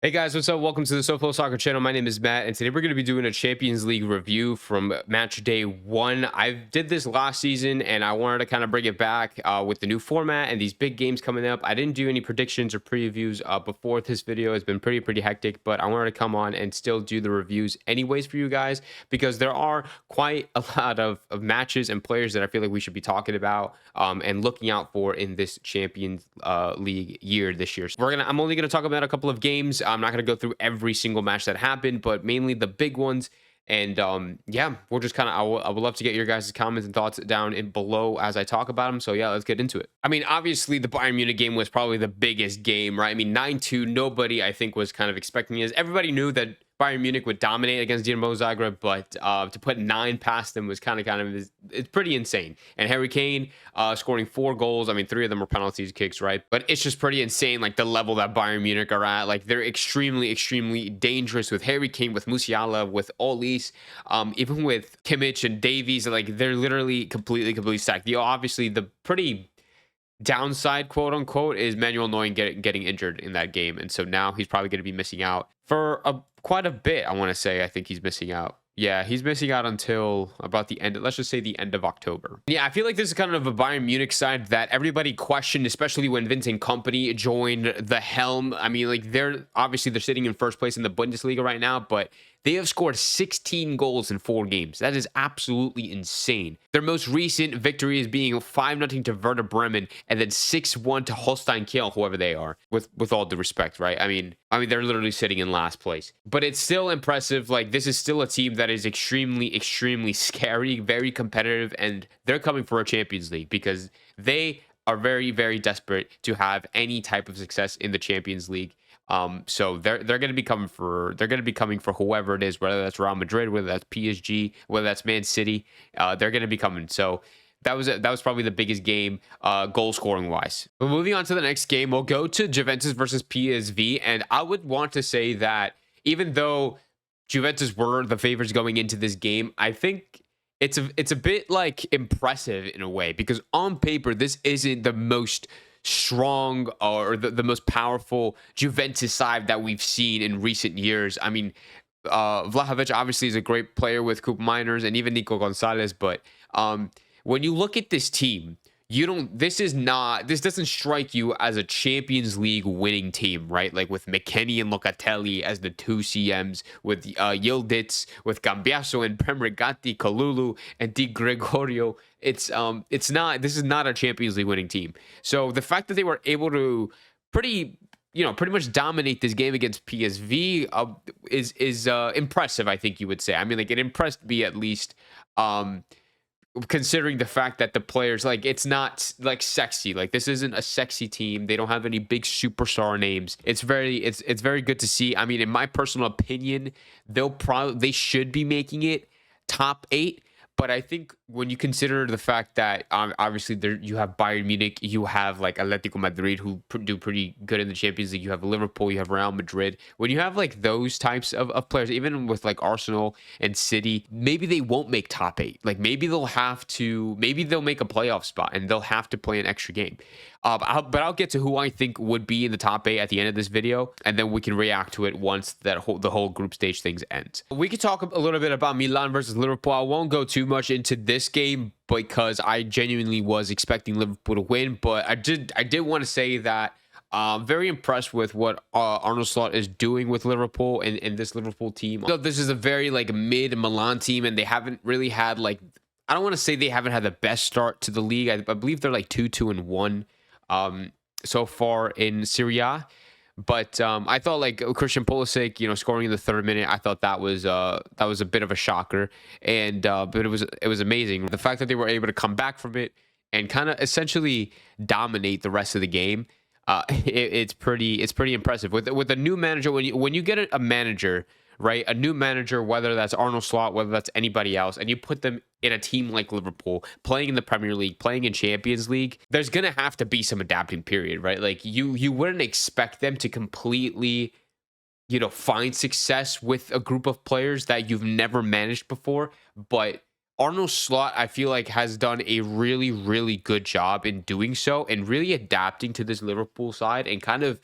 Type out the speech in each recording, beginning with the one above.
Hey guys, what's up? Welcome to the SoFlo Soccer channel. My name is Matt, and today we're going to be doing a Champions League review from match day 1. I did this last season, and I wanted to kind of bring it back with the new format and these big games coming up. I didn't do any predictions or previews before this video. It's been pretty hectic, but I wanted to come on and still do the reviews anyways for you guys because there are quite a lot of matches and players that I feel like we should be talking about and looking out for in this Champions League year this year. So I'm only gonna talk about a couple of games. I'm not gonna go through every single match that happened, but mainly the big ones. And yeah, we'll just kind of I would love to get your guys' comments and thoughts down in below as I talk about them. So yeah, let's get into it. I mean, obviously the Bayern Munich game was probably the biggest game, right? I mean, 9-2, nobody I think was kind of expecting it. Everybody knew that Bayern Munich would dominate against Dinamo Zagreb, but to put 9 past them was kind of it's pretty insane. And Harry Kane scoring 4 goals. I mean, 3 of them were penalties kicks, right? But it's just pretty insane, like the level that Bayern Munich are at. Like they're extremely dangerous with Harry Kane, with Musiala, with Olis, even with Kimmich and Davies. Like they're literally completely stacked. Obviously the pretty downside, quote unquote, is Manuel Neuer getting injured in that game, and so now he's probably going to be missing out for quite a bit. I want to say I think he's missing out. Yeah, he's missing out until about the end. Let's just say the end of October. Yeah, I feel like this is kind of a Bayern Munich side that everybody questioned, especially when Vincent Kompany joined the helm. I mean, like they're sitting in first place in the Bundesliga right now, but they have scored 16 goals in 4 games. That is absolutely insane. Their most recent victory is being 5-0 to Werder Bremen and then 6-1 to Holstein Kiel, whoever they are, with all due respect, right? I mean, they're literally sitting in last place. But it's still impressive. Like, this is still a team that is extremely scary, very competitive, and they're coming for a Champions League because they are very desperate to have any type of success in the Champions League. So they're going to be coming for whoever it is, whether that's Real Madrid, whether that's PSG, whether that's Man City. They're going to be coming. So that was probably the biggest game goal scoring wise. But moving on to the next game, we'll go to Juventus versus PSV, and I would want to say that even though Juventus were the favorites going into this game, I think it's a bit like impressive in a way because on paper this isn't the most strong or the most powerful Juventus side that we've seen in recent years. I mean, Vlahovic obviously is a great player with Coop Miners and even Nico Gonzalez, but when you look at this team, this doesn't strike you as a Champions League winning team, right? Like with McKennie and Locatelli as the 2 CMs, with Yildiz, with Cambiaso and Premregati, Kalulu and Di Gregorio. This is not a Champions League winning team. So the fact that they were able to pretty much dominate this game against PSV is impressive, I think you would say. I mean, like it impressed me at least. Considering the fact that the players, like, it's not like sexy, like this isn't a sexy team. They don't have any big superstar names. It's very good to see. I mean, in my personal opinion, they should be making it top 8. But I think when you consider the fact that obviously you have Bayern Munich, you have like Atletico Madrid who do pretty good in the Champions League, you have Liverpool, you have Real Madrid. When you have like those types of players, even with like Arsenal and City, maybe they won't make top 8. Like maybe they'll make a playoff spot and they'll have to play an extra game. But I'll get to who I think would be in the top 8 at the end of this video, and then we can react to it once the whole group stage things ends. We could talk a little bit about Milan versus Liverpool. I won't go too much into this game because I genuinely was expecting Liverpool to win, but I did want to say that I'm very impressed with what Arne Slot is doing with Liverpool and this Liverpool team. So this is a very like mid Milan team, and they haven't really had like, I don't want to say they haven't had the best start to the league. I believe they're like 2-1 so far in Serie A. But I thought like Christian Pulisic, scoring in the 3rd minute, I thought that was a bit of a shocker, and but it was amazing. The fact that they were able to come back from it and kind of essentially dominate the rest of the game, it's pretty impressive. With a new manager, when you get a manager, right, a new manager, whether that's Arnold Slot, whether that's anybody else, and you put them in a team like Liverpool, playing in the Premier League, playing in Champions League, there's going to have to be some adapting period, right? Like you wouldn't expect them to completely, find success with a group of players that you've never managed before. But Arnold Slot, I feel like, has done a really good job in doing so and really adapting to this Liverpool side and kind of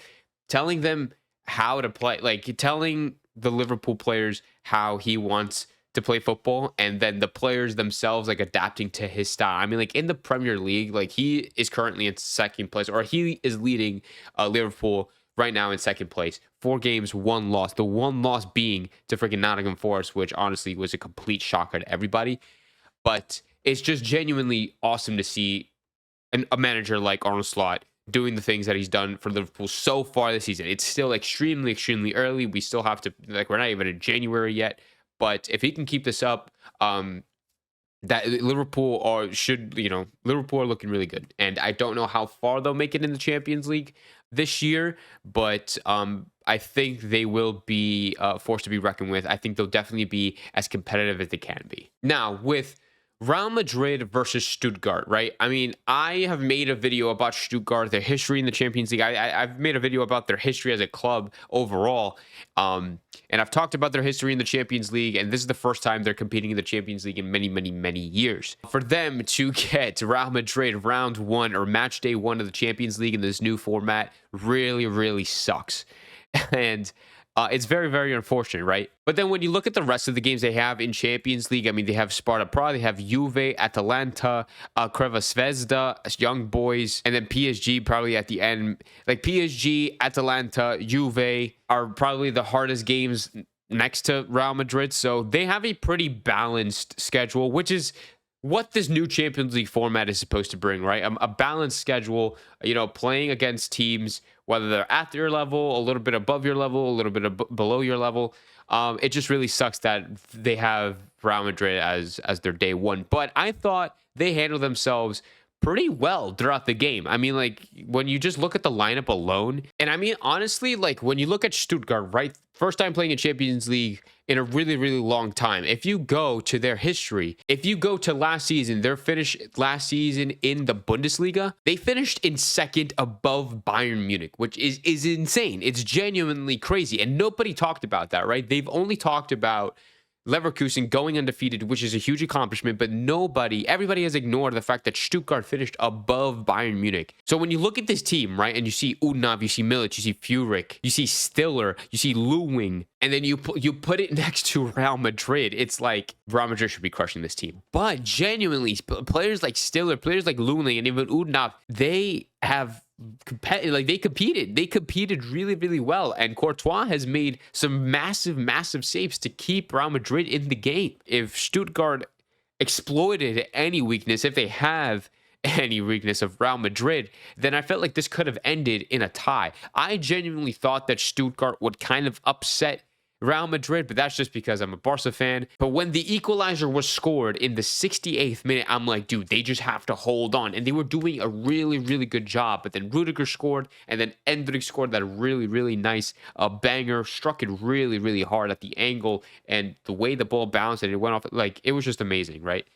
telling them how to play, like telling the Liverpool players how he wants to play football, and then the players themselves like adapting to his style. I mean, like in the Premier League, like he is currently in second place, or he is leading Liverpool right now in second place. 4 games, 1 loss. The one loss being to freaking Nottingham Forest, which honestly was a complete shocker to everybody. But it's just genuinely awesome to see a manager like Arnold Slot doing the things that he's done for Liverpool so far this season. It's still extremely, extremely early. We still have to, like, we're not even in January yet. But if he can keep this up, that Liverpool Liverpool are looking really good. And I don't know how far they'll make it in the Champions League this year, but I think they will be forced to be reckoned with. I think they'll definitely be as competitive as they can be. Now, with Real Madrid versus Stuttgart, right? I mean, I have made a video about Stuttgart, their history in the Champions League. I've made a video about their history as a club overall. And I've talked about their history in the Champions League, and this is the first time they're competing in the Champions League in many, many, many years. For them to get Real Madrid round 1 or match day 1 of the Champions League in this new format really, really sucks. And it's very, very unfortunate, right? But then when you look at the rest of the games they have in Champions League, I mean, they have Sparta Prague, they have Juve, Atalanta, Crvena Zvezda, Young Boys, and then PSG probably at the end. Like PSG, Atalanta, Juve are probably the hardest games next to Real Madrid. So they have a pretty balanced schedule, which is what this new Champions League format is supposed to bring, right? A balanced schedule, playing against teams, whether they're at your level, a little bit above your level, a little bit below your level. It just really sucks that they have Real Madrid as their day 1. But I thought they handled themselves pretty well throughout the game. I mean, like, when you just look at the lineup alone, and I mean, honestly, like, when you look at Stuttgart, right? First time playing in Champions League in a really, really long time. If you go to their history, if you go to last season, their finish last season in the Bundesliga, they finished in second above Bayern Munich, which is insane. It's genuinely crazy. And nobody talked about that, right? They've only talked about Leverkusen going undefeated, which is a huge accomplishment, but everybody has ignored the fact that Stuttgart finished above Bayern Munich. So when you look at this team, right, and you see Udnav, you see Milic, you see Furyk, you see Stiller, you see Lewing, and then you put it next to Real Madrid, it's like Real Madrid should be crushing this team. But genuinely, players like Stiller, players like Lewing, and even Udnav, they have they competed really, really well, and Courtois has made some massive saves to keep Real Madrid in the game. If Stuttgart exploited any weakness, if they have any weakness of Real Madrid, then I felt like this could have ended in a tie. I genuinely thought that Stuttgart would kind of upset Real Madrid, but that's just because I'm a Barca fan. But when the equalizer was scored in the 68th minute, I'm like, dude, they just have to hold on. And they were doing a really, really good job. But then Rudiger scored, and then Endrick scored that really, really nice banger, struck it really, really hard at the angle, and the way the ball bounced and it went off, like, it was just amazing, right?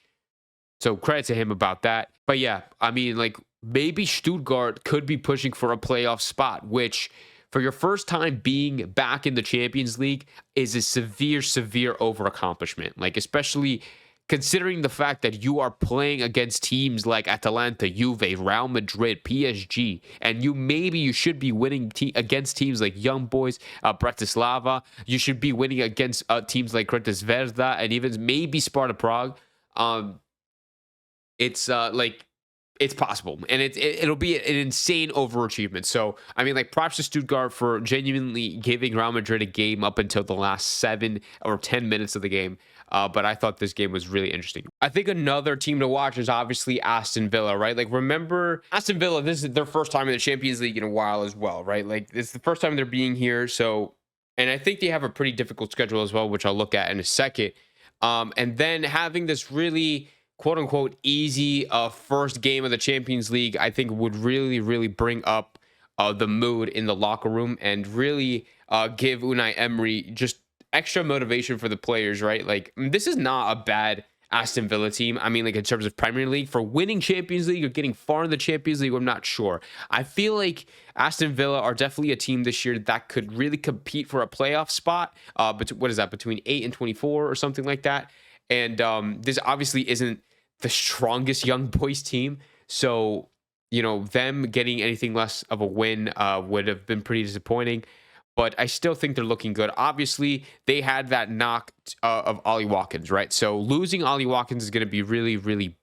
So credit to him about that. But yeah, I mean, like, maybe Stuttgart could be pushing for a playoff spot, which, for your first time being back in the Champions League, is a severe overaccomplishment. Like, especially considering the fact that you are playing against teams like Atalanta, Juve, Real Madrid, PSG, and you should be winning against teams like Young Boys, Bratislava. You should be winning against teams like Crvena Zvezda and even maybe Sparta Prague. It's possible, and it'll be an insane overachievement. So, I mean, like, props to Stuttgart for genuinely giving Real Madrid a game up until the last 7 or 10 minutes of the game. But I thought this game was really interesting. I think another team to watch is obviously Aston Villa, right? Like, remember, Aston Villa, this is their first time in the Champions League in a while as well, right? Like, it's the first time they're being here. So, and I think they have a pretty difficult schedule as well, which I'll look at in a second. And then having this really, quote unquote, easy first game of the Champions League, I think would really, really bring up the mood in the locker room and really give Unai Emery just extra motivation for the players, right? Like, this is not a bad Aston Villa team. I mean, like, in terms of Premier League, for winning Champions League or getting far in the Champions League, I'm not sure. I feel like Aston Villa are definitely a team this year that could really compete for a playoff spot. But what is that, between 8 and 24 or something like that? And this obviously isn't the strongest Young Boys team. So, them getting anything less of a win would have been pretty disappointing. but I still think they're looking good. Obviously, they had that knock of Ollie Watkins, right? So losing Ollie Watkins is going to be really, really,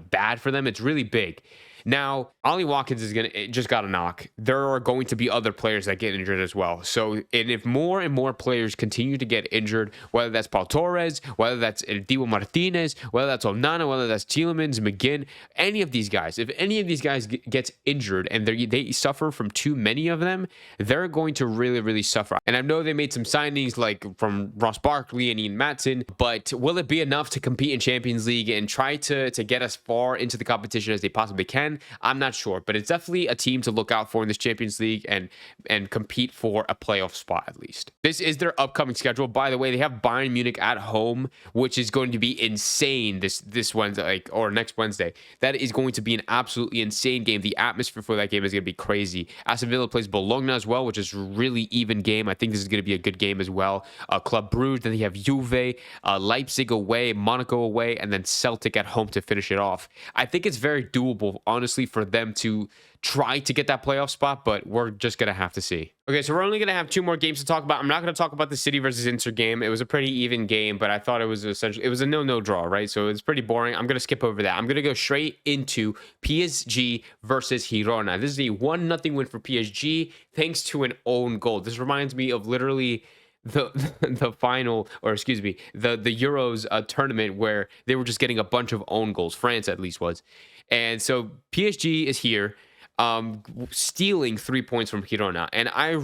bad for them. It's really big. Now, Ollie Watkins just got a knock. There are going to be other players that get injured as well. So, and if more and more players continue to get injured, whether that's Paul Torres, whether that's Divo Martinez, whether that's Onana, whether that's Tielemans, McGinn, any of these guys, if any of these guys gets injured and they suffer from too many of them, they're going to really, really suffer. And I know they made some signings like from Ross Barkley and Ian Matson, but will it be enough to compete in Champions League and try to get as far into the competition as they possibly can? I'm not sure, but it's definitely a team to look out for in this Champions League and compete for a playoff spot at least. This is their upcoming schedule. By the way, they have Bayern Munich at home, which is going to be insane this Wednesday, or next Wednesday. That is going to be an absolutely insane game. The atmosphere for that game is going to be crazy. Aston Villa plays Bologna as well, which is a really even game. I think this is going to be a good game as well. Club Brugge, then they have Juve, Leipzig away, Monaco away, and then Celtic at home to finish it off. I think it's very doable, honestly, for them to try to get that playoff spot, but we're just going to have to see. Okay, so we're only going to have 2 more games to talk about. I'm not going to talk about the City versus Inter game. It was a pretty even game, but I thought it was a no draw, right? So it's pretty boring. I'm going to skip over that. I'm going to go straight into PSG versus Girona. This is a 1-0 win for PSG thanks to an own goal. This reminds me of literally the final, or excuse me, the Euros tournament where they were just getting a bunch of own goals. France at least was. And so PSG is here, stealing 3 points from Girona. And I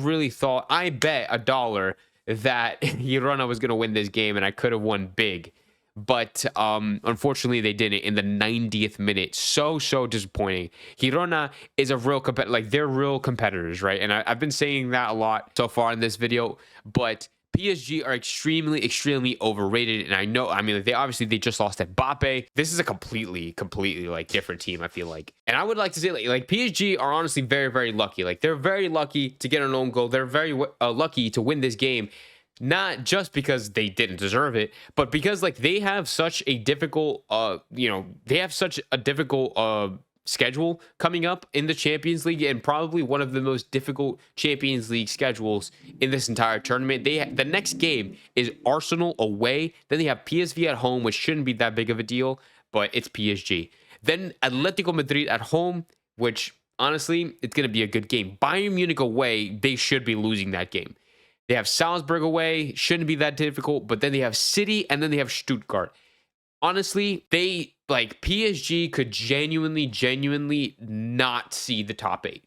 bet $1 that Girona was going to win this game, and I could have won big. But unfortunately, they didn't in the 90th minute. So disappointing. Girona is a real competitor. Like, they're real competitors, right? And I've been saying that a lot so far in this video. But PSG are extremely overrated. And they just lost Mbappe. This is a completely like different team, I feel like. And I would like to say like PSG are honestly very, very lucky. Like, they're very lucky to get an own goal. They're very lucky to win this game. Not just because they didn't deserve it, but because like they have such a difficult, schedule coming up in the Champions League, and probably one of the most difficult Champions League schedules in this entire tournament. The next game is Arsenal away. Then they have PSV at home, which shouldn't be that big of a deal, but it's PSG. Then Atletico Madrid at home, which honestly, it's going to be a good game. Bayern Munich away, they should be losing that game. They have Salzburg away, shouldn't be that difficult, but then they have City, and then they have Stuttgart. Honestly, PSG could genuinely not see the top 8.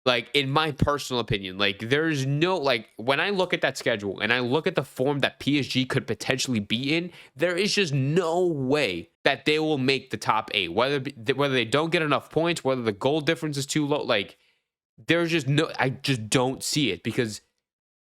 Like, in my personal opinion, like, there's no, like, when I look at that schedule and I look at the form that PSG could potentially be in, there is just no way that they will make the top 8. Whether they don't get enough points, whether the goal difference is too low, like, there's just I just don't see it, because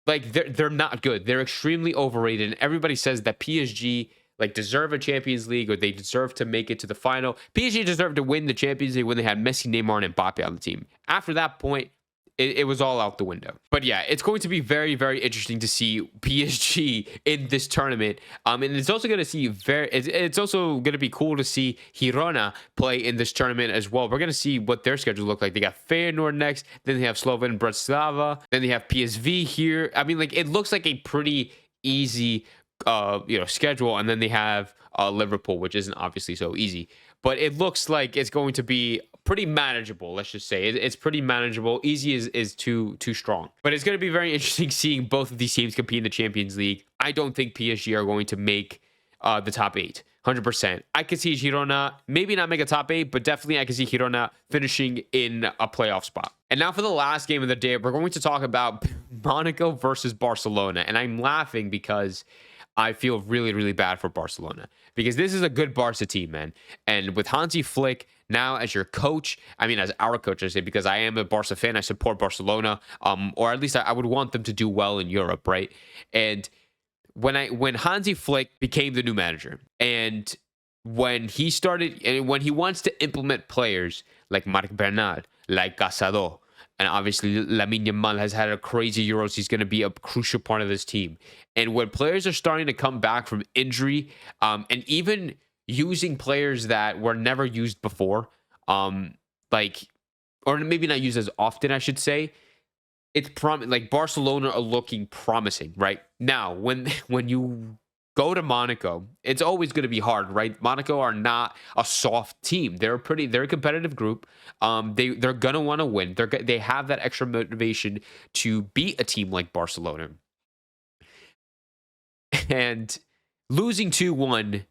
like they're not good. They're extremely overrated, and everybody says that PSG like deserve a Champions League, or they deserve to make it to the final. PSG deserved to win the Champions League when they had Messi, Neymar, and Mbappe on the team. After that point, it was all out the window. But yeah, it's going to be very, very interesting to see PSG in this tournament. And it's also going to see it's also going to be cool to see Girona play in this tournament as well. We're going to see what their schedule look like. They got Feyenoord next, then they have Slovan Bratislava, then they have PSV here. I mean, like, it looks like a pretty easy schedule, and then they have Liverpool, which isn't obviously so easy, but it looks like it's going to be pretty manageable. Let's just say it's pretty manageable. Easy is too strong, but it's going to be very interesting seeing both of these teams compete in the Champions League. I don't think PSG are going to make the top 8 100%. I could see Girona maybe not make a top 8, but definitely I could see Girona finishing in a playoff spot. And now for the last game of the day, we're going to talk about Monaco versus Barcelona. And I'm laughing because I feel really, really bad for Barcelona, because this is a good Barca team, man. And with Hansi Flick now as your coach, as our coach, I say, because I am a Barca fan, I support Barcelona, or at least I would want them to do well in Europe, right? And when Hansi Flick became the new manager, and when he wants to implement players like Marc Bernard, like Casado, and obviously Lamine Yamal has had a crazy Euros, he's going to be a crucial part of this team. And when players are starting to come back from injury, and even using players that were never used before, or maybe not used as often, I should say, like Barcelona are looking promising right now. When when you go to Monaco, it's always going to be hard, right? Monaco are not a soft team. They're a competitive group. They're going to want to win. They have that extra motivation to beat a team like Barcelona. And losing 2-1,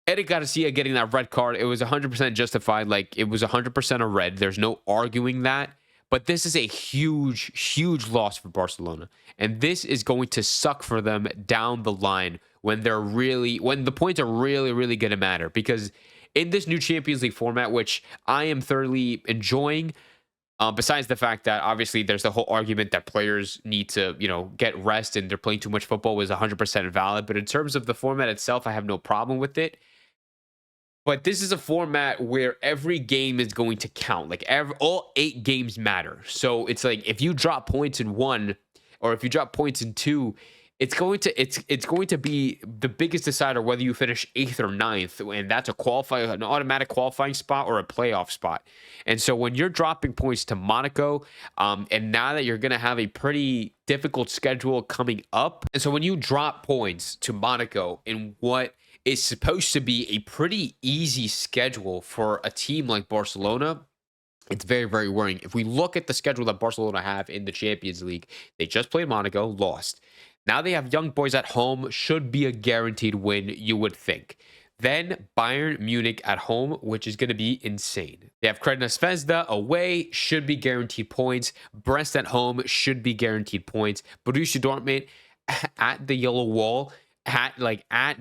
Eric Garcia getting that red card, it was 100% justified. Like, it was 100% a red. There's no arguing that. But this is a huge, huge loss for Barcelona. And this is going to suck for them down the line when the points are really, really going to matter. Because in this new Champions League format, which I am thoroughly enjoying, besides the fact that obviously there's the whole argument that players need to, get rest and they're playing too much football was 100% valid. But in terms of the format itself, I have no problem with it. But this is a format where every game is going to count. Like all 8 games matter. So it's like if you drop points in one, or if you drop points in two, it's going to be the biggest decider whether you finish 8th or 9th, and that's an automatic qualifying spot or a playoff spot. And so when you're dropping points to Monaco, and now that you're going to have a pretty difficult schedule coming up, and so when you drop points to Monaco in what is supposed to be a pretty easy schedule for a team like Barcelona, it's very, very worrying. If we look at the schedule that Barcelona have in the Champions League, they just played Monaco, lost. Now they have Young Boys at home, should be a guaranteed win, you would think. Then Bayern Munich at home, which is going to be insane. They have Crvena Zvezda away, should be guaranteed points. Brest at home, should be guaranteed points. Borussia Dortmund at the yellow wall, at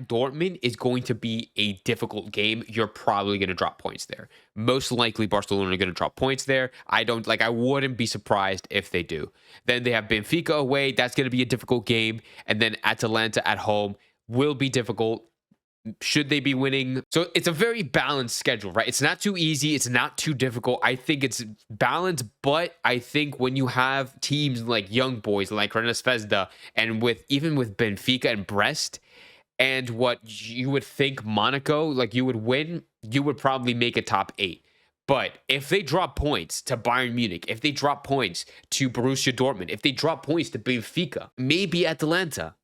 Dortmund is going to be a difficult game. You're probably going to drop points there. Most likely Barcelona are going to drop points there. I wouldn't be surprised if they do. Then they have Benfica away. That's going to be a difficult game. And then Atalanta at home will be difficult. Should they be winning? So it's a very balanced schedule, right? It's not too easy. It's not too difficult. I think it's balanced, but I think when you have teams like Young Boys, like Crvena Zvezda, and even with Benfica and Brest, and what you would think Monaco, like you would win, you would probably make a top 8. But if they drop points to Bayern Munich, if they drop points to Borussia Dortmund, if they drop points to Benfica, maybe Atalanta,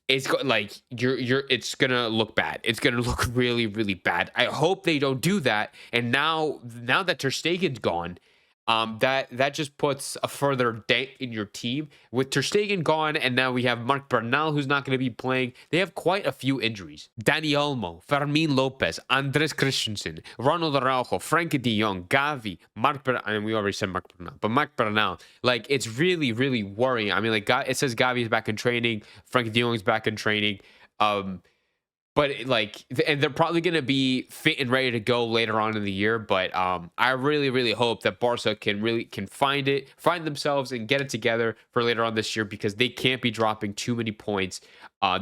it's it's gonna look bad. It's gonna look really, really bad. I hope they don't do that. And now that Ter Stegen's gone, that just puts a further dent in your team. With Ter Stegen gone, and now we have Marc Bernal, who's not going to be playing. They have quite a few injuries. Dani Olmo, Fermin Lopez, Andres Christensen, Ronald Araujo, Frankie de Jong, Gavi, Marc Bernal, and we already said Marc Bernal, but Marc Bernal, like, it's really, really worrying. I mean, like, it says Gavi is back in training, Frankie de Jong is back in training, but and they're probably going to be fit and ready to go later on in the year. But I really, really hope that Barca can find themselves and get it together for later on this year, because they can't be dropping too many points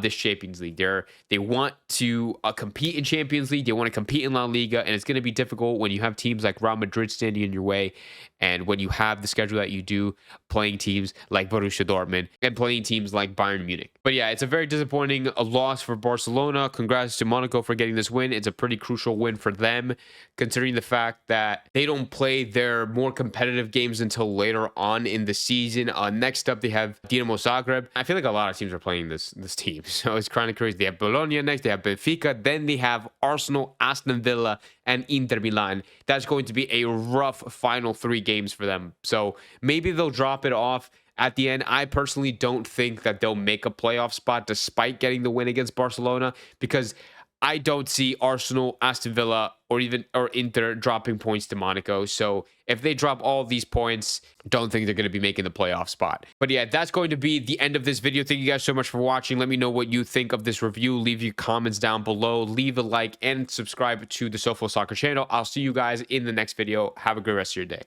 this Champions League. They want to compete in Champions League. They want to compete in La Liga, and it's going to be difficult when you have teams like Real Madrid standing in your way, and when you have the schedule that you do, playing teams like Borussia Dortmund and playing teams like Bayern Munich. But yeah, it's a very disappointing loss for Barcelona. Congrats to Monaco for getting this win. It's a pretty crucial win for them, considering the fact that they don't play their more competitive games until later on in the season. Next up, they have Dinamo Zagreb. I feel like a lot of teams are playing this team, so it's kind of crazy. They have Bologna next, they have Benfica, then they have Arsenal, Aston Villa, and Inter Milan. That's going to be a rough final 3 games for them. So maybe they'll drop it off at the end. I personally don't think that they'll make a playoff spot despite getting the win against Barcelona, because I don't see Arsenal, Aston Villa, or Inter dropping points to Monaco. So if they drop all of these points, don't think they're going to be making the playoff spot. But yeah, that's going to be the end of this video. Thank you guys so much for watching. Let me know what you think of this review. Leave your comments down below. Leave a like and subscribe to the SoFlo Soccer channel. I'll see you guys in the next video. Have a great rest of your day.